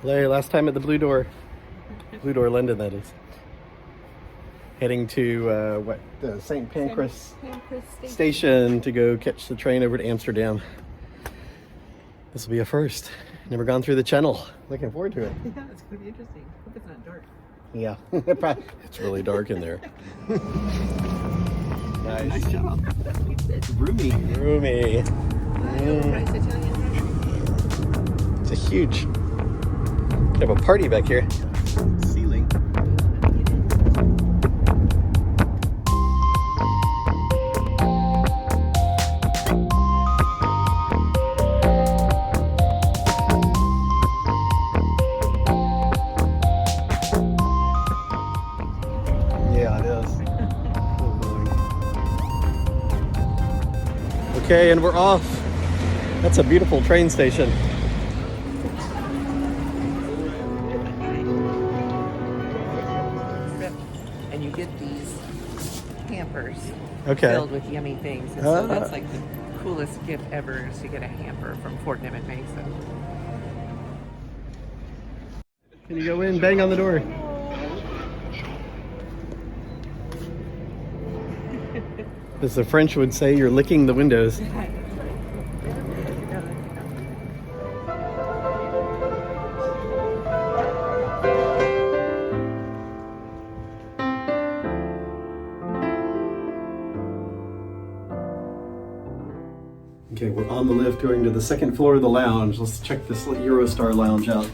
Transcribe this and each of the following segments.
Hey, last time at the Blue Door London, that is. Heading to the St. Pancras station to go catch the train over to Amsterdam. This will be a first. Never gone through the channel. Looking forward to it. Yeah, it's going to be interesting. Hope it's not dark. Yeah, it's really dark in there. Nice job. Roomy. It's a huge. We have a party back here. Ceiling. Yeah, it is. Okay, and we're off. That's a beautiful train station. And you get these hampers Okay. filled with yummy things. And so that's like the coolest gift ever is to get a hamper from Fort Nimmt Mason. Can you go in? Bang on the door. As the French would say, you're licking the windows. Okay, we're on the lift going to the second floor of the lounge. Let's check this Eurostar lounge out.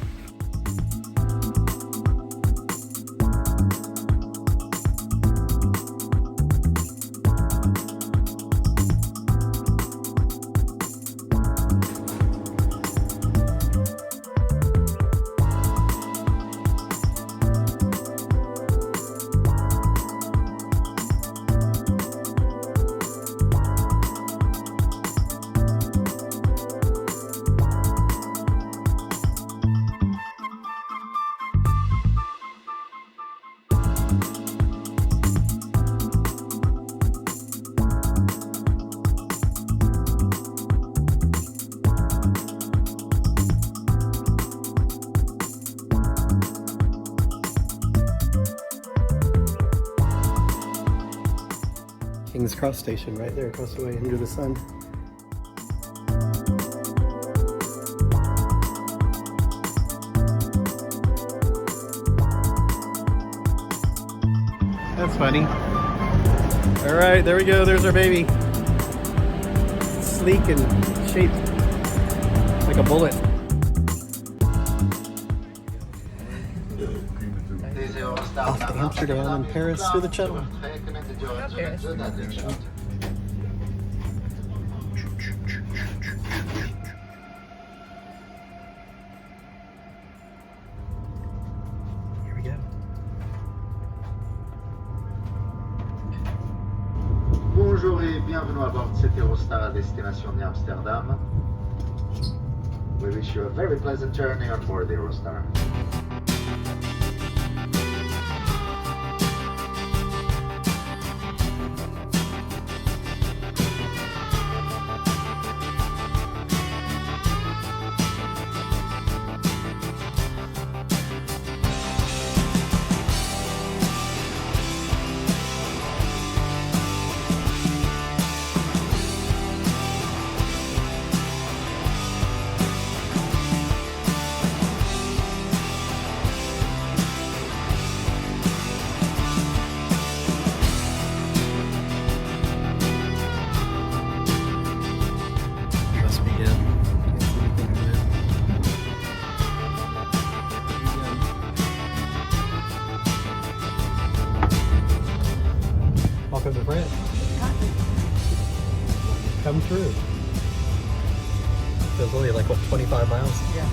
King's Cross Station right there across the way under the sun. That's funny. All right, there we go. There's our baby. Sleek and shaped like a bullet. Off to Amsterdam and Paris through the channel. Here we go. Bonjour et bienvenue à bord de cet Eurostar à destination de Amsterdam. We wish you a very pleasant journey on board the Eurostar. Welcome to France. Come through. So it's only like, what, 25 miles? Yeah.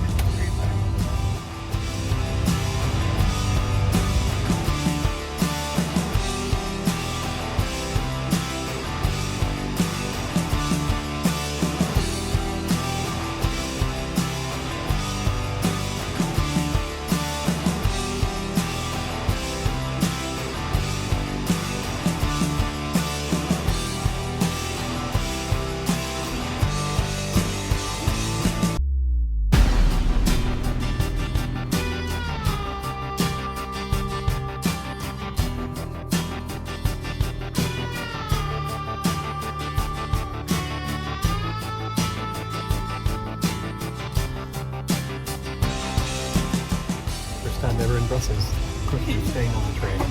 First time ever in Brussels. Of course, we're staying on the train.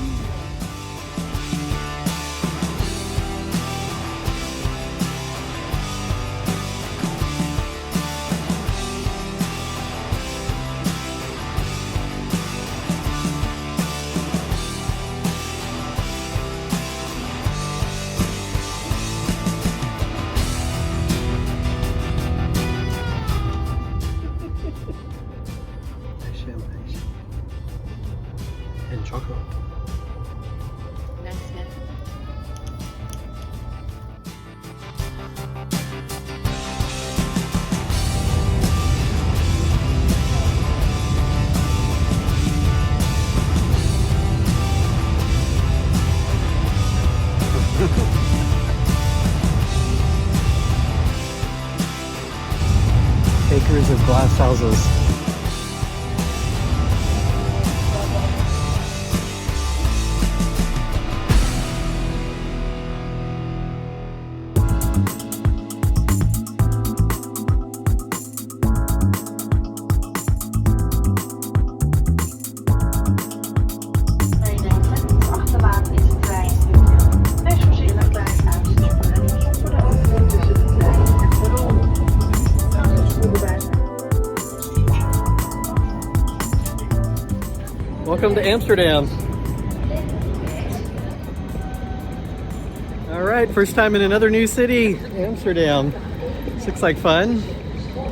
And chocolate. Nice, yeah. Acres of glass houses. Welcome to Amsterdam. All right, first time in another new city, Amsterdam. This looks like fun.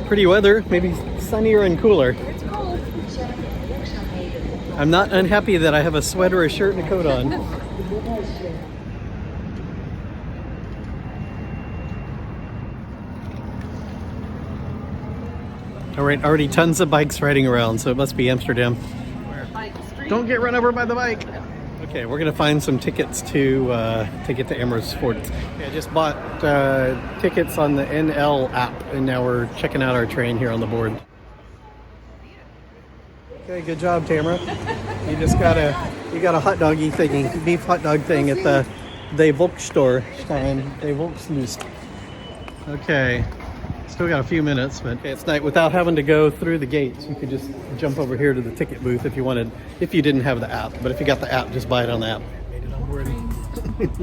Pretty weather, maybe sunnier and cooler. It's cold. I'm not unhappy that I have a sweater, a shirt, and a coat on. All right, already tons of bikes riding around, so it must be Amsterdam. Don't get run over by the bike. Okay, we're gonna find some tickets to get to Amersfoort. Okay, I just bought tickets on the NL app, and now we're checking out our train here on the board. Okay, good job, Tamara. You just got a hot doggy thingy, beef hot dog thing at the Volksstore stand. De Volkslust. Okay. Still got a few minutes, but it's nice without having to go through the gates. You could just jump over here to the ticket booth if you wanted, if you didn't have the app. But if you got the app, just buy it on the app. Made it on board.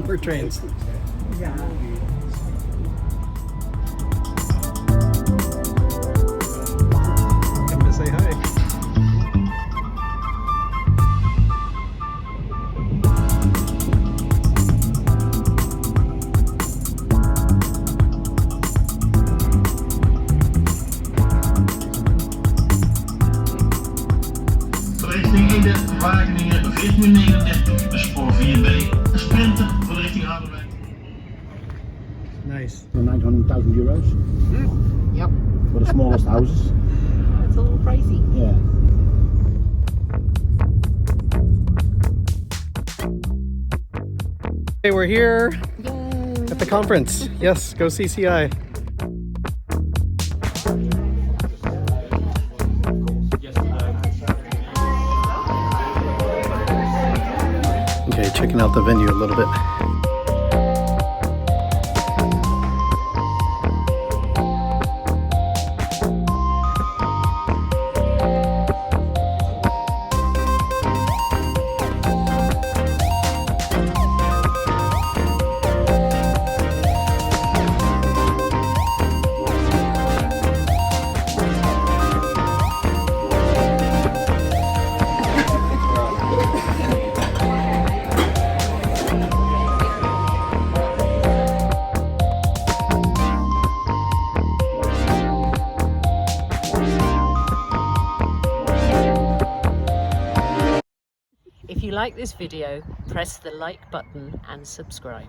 More trains. Yeah. Come to say hi. Wageningen 14:39, de spoor 4B, een sprinter voor de richting Harderwijk. Nice. €900,000. Yep. For the smallest houses. It's a little pricey. Yeah. Hey, we're here Yay. at the conference. Yes, go CCI. Okay, checking out the venue a little bit. If you like this video, press the like button and subscribe.